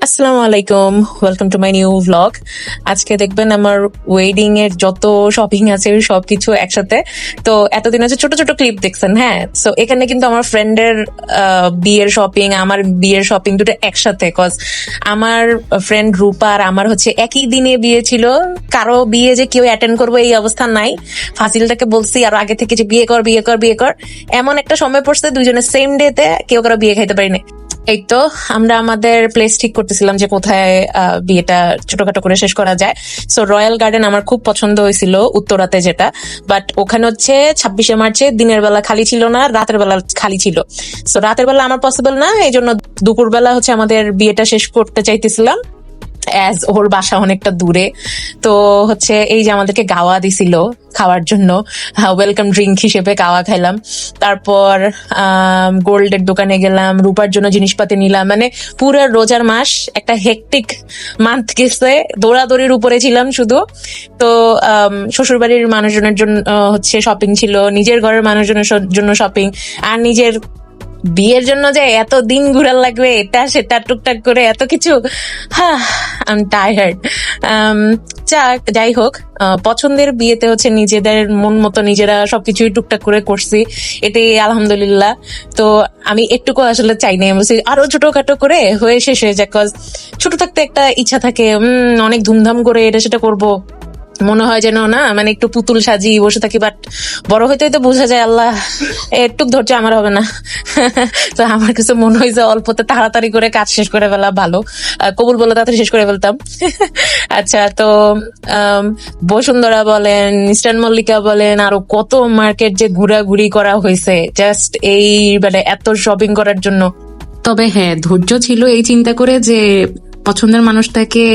আসসালামু আলাইকুম, welcome to my new vlog. আজকে দেখবেন আমার ওয়েডিং এর যত শপিং আছে সবকিছু একসাথে। তো এতদিন হচ্ছে ছোট ছোট ক্লিপ দেখছেন, হ্যাঁ। সো এখানে কিন্তু আমার ফ্রেন্ডের বিয়ের শপিং, আমার বিয়ের শপিং দুটো একসাথে। কজ আমার ফ্রেন্ড রূপা আর আমার হচ্ছে একই দিনে বিয়ে ছিল। কারো বিয়ে যে কেউ অ্যাটেন্ড করবো এই অবস্থা নাই। ফাসিলটাকে বলছি আর আগে থেকে যে বিয়ে কর বিয়ে কর বিয়ে কর, এমন একটা সময় পড়ছে দুইজনের সেম ডেতে কেউ কারো বিয়ে খাইতে পারিনি। এই তো আমরা আমাদের প্লেস ঠিক করতেছিলাম যে কোথায় বিয়েটা ছোটখাটো করে শেষ করা যায়। সো রয়্যাল গার্ডেন আমার খুব পছন্দ হয়েছিল, উত্তরাতে যেটা। বাট ওখানে হচ্ছে 26শে মার্চে দিনের বেলা খালি ছিল না, রাতের বেলা খালি ছিল। সো রাতের বেলা আমার পসিবল না, এই জন্য দুপুর বেলা হচ্ছে আমাদের বিয়েটা শেষ করতে চাইতেছিলাম। অ্যাজ ওর বাসা অনেকটা দূরে, তো হচ্ছে এই যে আমাদেরকে গাওয়া দিছিল খাওয়ার জন্য, ওয়েলকাম ড্রিঙ্ক হিসেবে গাওয়া খাইলাম। তারপর গোল্ডের দোকানে গেলাম, রূপার জন্য জিনিসপাতি নিলাম। মানে পুরো রোজার মাস একটা হেকটিক মান্থ গেছে, দৌড়াদৌড়ির উপরে ছিলাম শুধু। তো শ্বশুরবাড়ির মানুষজনের জন্য হচ্ছে শপিং ছিল, নিজের ঘরের মানুষজনের জন্য শপিং, আর নিজের বিয়ের জন্য যে এত দিন ঘুরার লাগবে এটা সেটা টুকটাক করে এত কিছু, আই এম টায়ার্ড। যাই হোক, পছন্দের বিয়েতে হচ্ছে নিজেদের মন মতো নিজেরা সবকিছুই টুকটাক করে করছি, এটাই আলহামদুলিল্লাহ। তো আমি একটুকু আসলে চাই নাই, বলছি আরো ছোটখাটো করে হয়ে শেষ হয়ে যায়। কজ ছোট থাকতে একটা ইচ্ছা থাকে, অনেক ধুমধাম করে এটা সেটা করবো, মনে হয় যেন না মানে একটু পুতুল সাজি বসে থাকি। বাট বড় হইতে হইতে বোঝা যায় আল্লাহ একটু ধৈর্য আমার হবে না। তো আমার কাছে মনে হয় যে অল্পতে তাড়াতাড়ি করে কাজ শেষ করে ফেলা ভালো, কবুল বলে তাড়াতাড়ি শেষ করে ফেলতাম। আচ্ছা, তো বসুন্ধরা বলেন, ইস্টার্ন মল্লিকা বলেন, আরো কত মার্কেট যে ঘোরাঘুরি করা হয়েছে জাস্ট এই মানে এত শপিং করার জন্য। তবে হ্যাঁ, ধৈর্য ছিল এই চিন্তা করে যে পছন্দের মানুষটাকে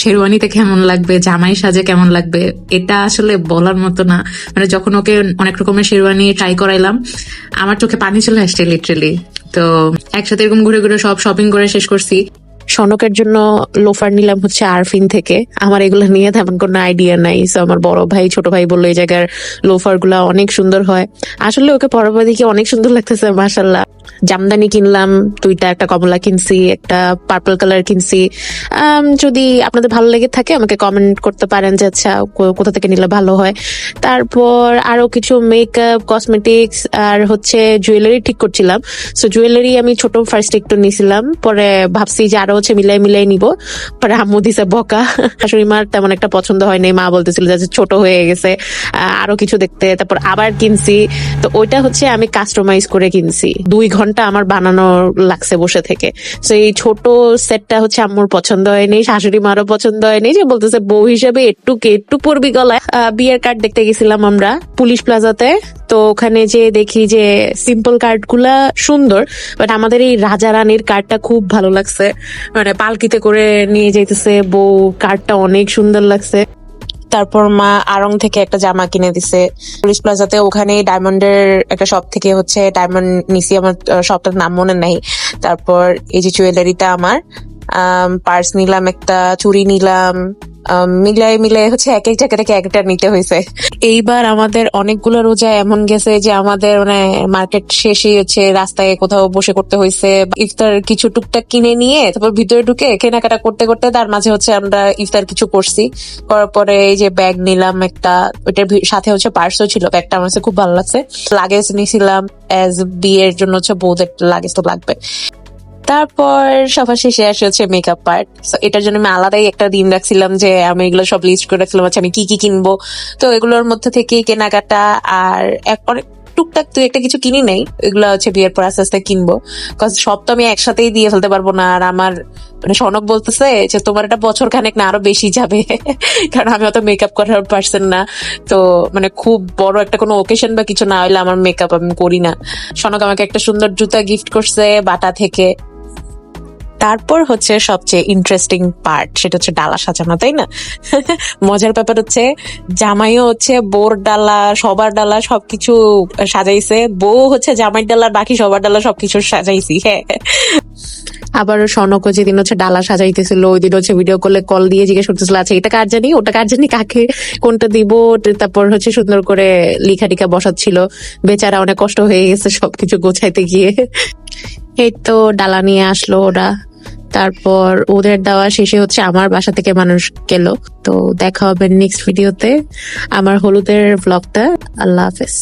শেরওয়ানিতে কেমন লাগবে, জামাই সাজে কেমন লাগবে, এটা আসলে বলার মতো না। মানে যখন ওকে অনেক রকমের শেরওয়ানি ট্রাই করাইলাম, আমার চোখে পানি চলে আসছে লিটারেলি। তো একসাথে এরকম ঘুরে ঘুরে সব শপিং করে শেষ করছি। সনকের জন্য লোফার নিলাম হচ্ছে আরফিন থেকে। আমার এগুলো নিয়ে তেমন কোনো আইডিয়া নাই। সো আমার বড় ভাই ছোট ভাই বললো এই জায়গার লোফার গুলা অনেক সুন্দর হয়। আসলে ওকে পরপর দেখে অনেক সুন্দর লাগতেছে, মাশাল্লাহ। জামদানি কিনলাম দুইটা, একটা কমলা কিনছি, একটা পার্পল কালার কিনছি। যদি আপনাদের ভালো লেগে থাকে আমাকে কমেন্ট করতে পারেন যে আচ্ছা কোথা থেকে নিলে ভালো হয়। তারপর আরো কিছু মেকআপ, কসমেটিক্স আর হচ্ছে জুয়েলারি ঠিক করছিলাম। সো জুয়েলারি আমি ছোট ফার্স্ট একটু নিছিলাম, পরে ভাবছি যে আরো হচ্ছে মিলাই মিলাই নিব। পরে আম্মু দিছে বকা, শাশুড়ি মার তেমন একটা পছন্দ হয় নাই, মা বলতেছিল যে ছোট হয়ে গেছে, আরো কিছু দেখতে। তারপর আবার কিনছি, তো ওইটা হচ্ছে আমি কাস্টমাইজ করে কিনছি, 2 ঘন্টা আমার বানানো লাগছে বসে থেকে। তো এই ছোট সেটটা হচ্ছে আম্মুর পছন্দ হয়নি, শাশুড়ি মারও পছন্দ হয়নি, যে বলতেছে বউ হিসেবে একটু পরবি গলায়। বিয়ের কার্ড দেখতে গেছিলাম আমরা পুলিশ প্লাজাতে। তো ওখানে যে দেখি যে সিম্পল কার্ড গুলা সুন্দর, বাট আমাদের এই রাজা রানীর কার্ডটা খুব ভালো লাগছে। মানে পালকিতে করে নিয়ে যাইতেছে বউ, কার্ডটা অনেক সুন্দর লাগছে। তারপর মা আড়ং থেকে একটা জামা কিনে দিছে পুলিশ প্লাজাতে, ওখানে ডায়মন্ডের একটা শপ থেকে হচ্ছে ডায়মন্ড নিছি, আমার শপটার নাম মনে নাই। তারপর এই যে জুয়েলারিটা আমার, পার্স নিলাম, একটা চুড়ি নিলাম, মিলাই হচ্ছে এক এক জায়গা থেকে একটা নিতে হয়েছে। এইবার আমাদের অনেকগুলো রোজা এমন গেছে যে আমাদের মানে মার্কেট শেষই হচ্ছে, রাস্তায় কোথাও বসে করতে হয়েছে। ইফতার কিছু টুকটাক কিনে নিয়ে তারপর ভিতরে ঢুকে কেনাকাটা করতে করতে তার মাঝে হচ্ছে আমরা ইফতার কিছু করছি। করার পরে এই যে ব্যাগ নিলাম একটা, ওইটার সাথে হচ্ছে পার্সও ছিল, ব্যাগটা আমার কাছে খুব ভালো লাগছে। লাগেজ নিয়েছিলাম, এজ বিয়ের জন্য হচ্ছে বউদের লাগেজ তো লাগবে। তারপর সবার শেষে আসে হচ্ছে মেকআপ পার্ট। এটার জন্য আমি আলাদাই একটা দিন রাখছিলাম যে আমি এগুলো সব লিস্ট করে রাখছিলাম, আচ্ছা আমি কি কি কিনবো। তো এগুলোর মধ্যে থেকে কেনাকাটা আর অনেক টুকটাক তুই একটা কিছু কিনি নেই, এগুলো হচ্ছে বিয়ের পর আস্তে আস্তে কিনবো। কজ সব তো আমি একসাথেই দিয়ে ফেলতে পারবো না। আর আমার মানে সনক বলতেছে যে তোমার একটা বছর খানেক না আরো বেশি যাবে, কারণ আমি অত মেকআপ করার পারসন না। তো মানে খুব বড় একটা কোনো ওকেশন বা কিছু না হইলে আমার মেকআপ আমি করি না। সনক আমাকে একটা সুন্দর জুতা গিফট করছে বাটা থেকে। তারপর হচ্ছে সবচেয়ে ইন্টারেস্টিং পার্ট, সেটা হচ্ছে ডালা সাজানো, তাই না? মজার ব্যাপার হচ্ছে জামাইও হচ্ছে বোর ডালা, সবার ডালা সবকিছু সাজাইছে, বউ হচ্ছে জামাইয়ের ডালা, বাকি সবার ডালা সবকিছু সাজাইছি। হ্যাঁ, আবার সনকও যেদিন হচ্ছে ডালা সাজাইতেছিল ওই দিন হচ্ছে ভিডিও কল দিয়ে জিজ্ঞেস করতেছিল আচ্ছা এটা কার জানি, ওটা কার জানি, কাকে কোনটা দিব। তারপর হচ্ছে সুন্দর করে লিখা টিখা বসাচ্ছিল, বেচারা অনেক কষ্ট হয়ে গেছে সবকিছু গোছাইতে গিয়ে। এই তো ডালা নিয়ে আসলো ওরা, তারপর ওদের দেওয়া শেষে হচ্ছে আমার বাসা থেকে মানুষ গেল। তো দেখা হবে নেক্সট ভিডিওতে আমার হলুদের ব্লগটা। আল্লাহ হাফেজ।